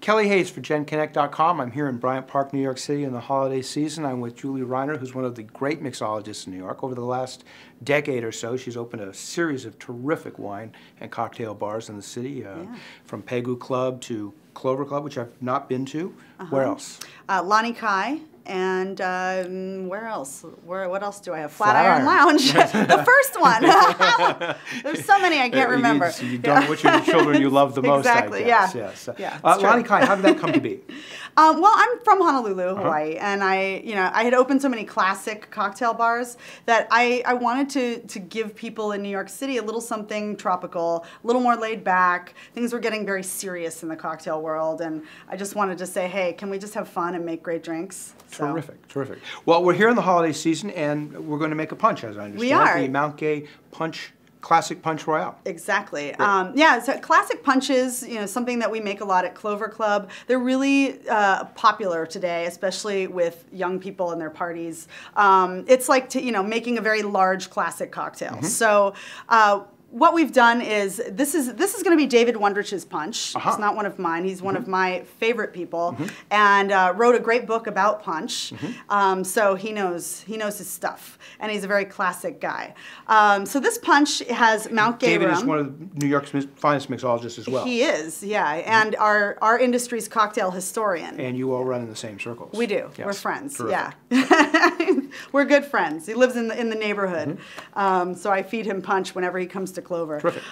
Kelly Hayes for genConnect.com. I'm here in Bryant Park, New York City in the holiday season. I'm with Julie Reimer, who's one of the great mixologists in New York. Over the last decade or so, she's opened a series of terrific wine and cocktail bars in the city, from Pegu Club to Clover Club, which I've not been to. Where else? Lani Kai. And where else? What else do I have? Flatiron Lounge, the first one. There's so many I can't remember. You've done which of the children you love the most, exactly, I guess. Yes. Lani Kai, how did that come to be? Well, I'm from Honolulu, Hawaii, and I had opened so many classic cocktail bars that I wanted to give people in New York City a little something tropical, a little more laid back. Things were getting very serious in the cocktail world, and I just wanted to say, hey, can we just have fun and make great drinks? Terrific, terrific. Well, we're here in the holiday season, and we're going to make a punch, as I understand. We are. The Mount Gay Punch, Classic Punch Royale. Exactly. Yeah, so classic punches, something that we make a lot at Clover Club. They're really popular today, especially with young people and their parties. It's like making a very large classic cocktail. So what we've done is, this is going to be David Wondrich's punch. It's not one of mine. He's one of my favorite people, and wrote a great book about punch. So he knows his stuff, and he's a very classic guy. So this punch has Mount Gay David rum. is one of New York's finest mixologists as well. He is, yeah, and our industry's cocktail historian. And you all run in the same circles. We do. Yes. We're friends. Terrific. Yeah, we're good friends. He lives in the neighborhood, so I feed him punch whenever he comes to Clover. Terrific.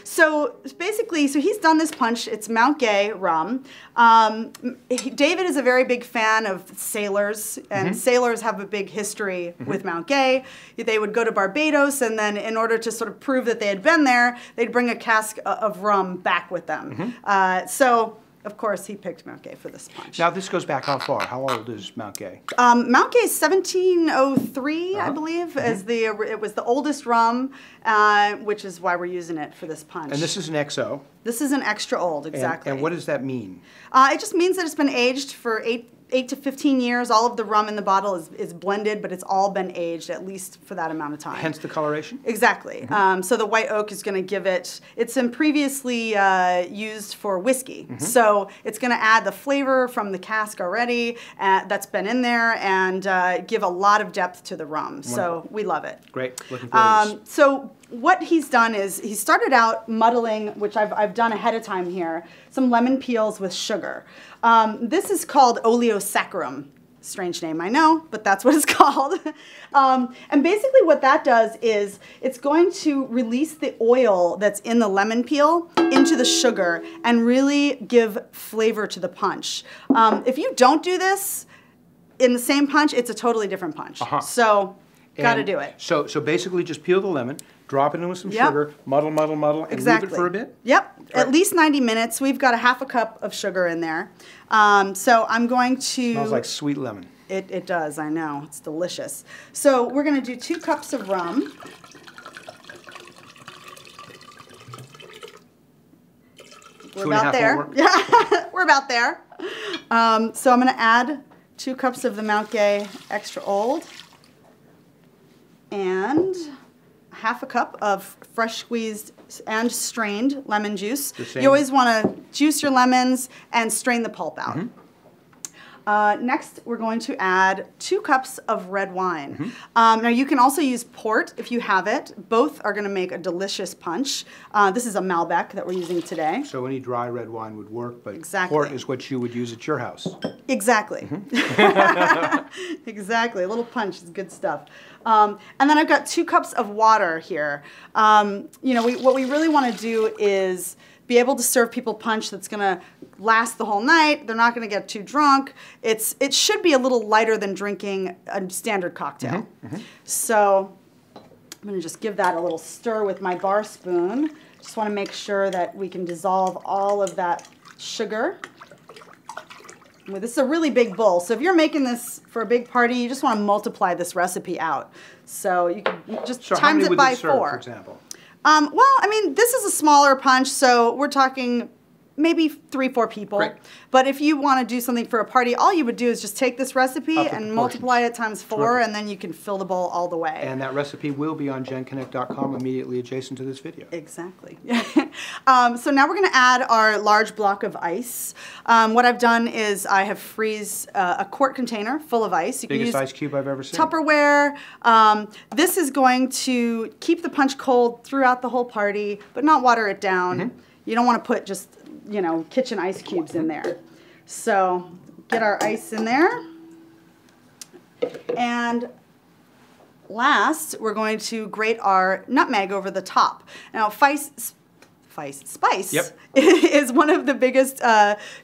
So basically, he's done this punch. It's Mount Gay rum. David is a very big fan of sailors, and sailors have a big history with Mount Gay. They would go to Barbados, and then in order to sort of prove that they had been there, they'd bring a cask of rum back with them. So of course, he picked Mount Gay for this punch. Now, this goes back how far? How old is Mount Gay? Mount Gay is 1703, I believe. It was the oldest rum, which is why we're using it for this punch. And this is an XO. This is an extra old, exactly. And what does that mean? It just means that it's been aged for 8 to 15 years. All of the rum in the bottle is blended, but it's all been aged at least for that amount of time. Hence the coloration? Exactly. So the white oak is going to give it's been previously used for whiskey. So it's going to add the flavor from the cask already that's been in there, and give a lot of depth to the rum. Wonderful. So we love it. Great. Looking forward to this. So what he's done is he started out muddling, which I've done ahead of time here, some lemon peels with sugar. This is called oleosaccharum. Strange name, I know, but that's what it's called. And basically what that does is it's going to release the oil that's in the lemon peel into the sugar and really give flavor to the punch. If you don't do this in the same punch, it's a totally different punch. So got to do it. So basically just peel the lemon, drop it in with some sugar, muddle, muddle, muddle, and leave it for a bit? Yep, at least 90 minutes. We've got a ½ cup of sugar in there. So I'm going to... Smells like sweet lemon. It does, I know. It's delicious. So we're going to do 2 cups of rum. We're about there. Yeah, we're about there. So I'm going to add 2 cups of the Mount Gay Extra Old and ½ cup of fresh squeezed and strained lemon juice. You always want to juice your lemons and strain the pulp out. Next, we're going to add 2 cups of red wine. Now, you can also use port if you have it. Both are going to make a delicious punch. This is a Malbec that we're using today. So any dry red wine would work, but exactly. Port is what you would use at your house. Exactly. Exactly. A little punch is good stuff. And then I've got 2 cups of water here. What we really want to do is be able to serve people punch that's going to last the whole night. They're not going to get too drunk. It should be a little lighter than drinking a standard cocktail. So I'm going to just give that a little stir with my bar spoon. Just want to make sure that we can dissolve all of that sugar. This is a really big bowl, so if you're making this for a big party, you just want to multiply this recipe out. So you can just times it by 4. For example? Well, I mean, this is a smaller punch, so we're talking maybe 3-4 people. Great. But if you want to do something for a party, all you would do is just take this recipe Up the and multiply it times 4, Terrific. and then you can fill the bowl all the way. And that recipe will be on GenConnect.com immediately adjacent to this video. Exactly. So now we're going to add our large block of ice. What I've done is I have freeze a quart container full of ice. You Biggest can ice cube I've ever seen. Tupperware. This is going to keep the punch cold throughout the whole party, but not water it down. You don't want to put just, you know, kitchen ice cubes in there. So get our ice in there. And last, we're going to grate our nutmeg over the top. Now, spice Yep. is one of the biggest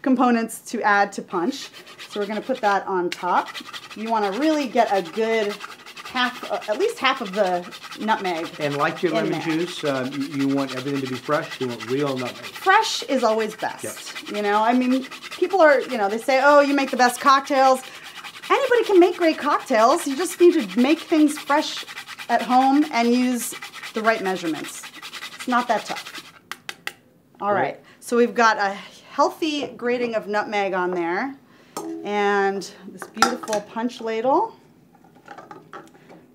components to add to punch. So we're going to put that on top. You want to really get a good at least half of the nutmeg. And like your lemon there. juice, you want everything to be fresh. You want real nutmeg. Fresh is always best. Yes. You know, I mean, people are, you know, they say, oh, you make the best cocktails. Anybody can make great cocktails. You just need to make things fresh at home and use the right measurements. It's not that tough. All right. So we've got a healthy grating of nutmeg on there and this beautiful punch ladle.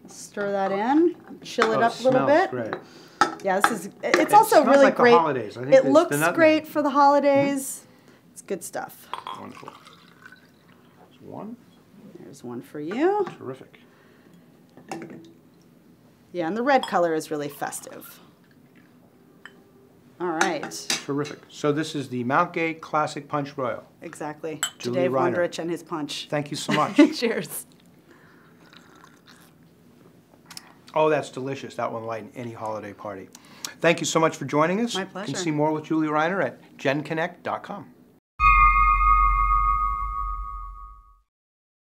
Stir that in, chill it up a little bit. Great. Yeah, it's also really like great. The holidays. I think it looks great for the holidays. It's good stuff. Wonderful. There's one. There's one for you. Terrific. Yeah, and the red color is really festive. All right. Terrific. So this is the Mount Gay Classic Punch Royale. Exactly. Julie Dave Reiner. Wondrich and his punch. Thank you so much. Cheers. Oh, that's delicious. That one lighten any holiday party. Thank you so much for joining us. My pleasure. You can see more with Julie Reiner at GenConnect.com.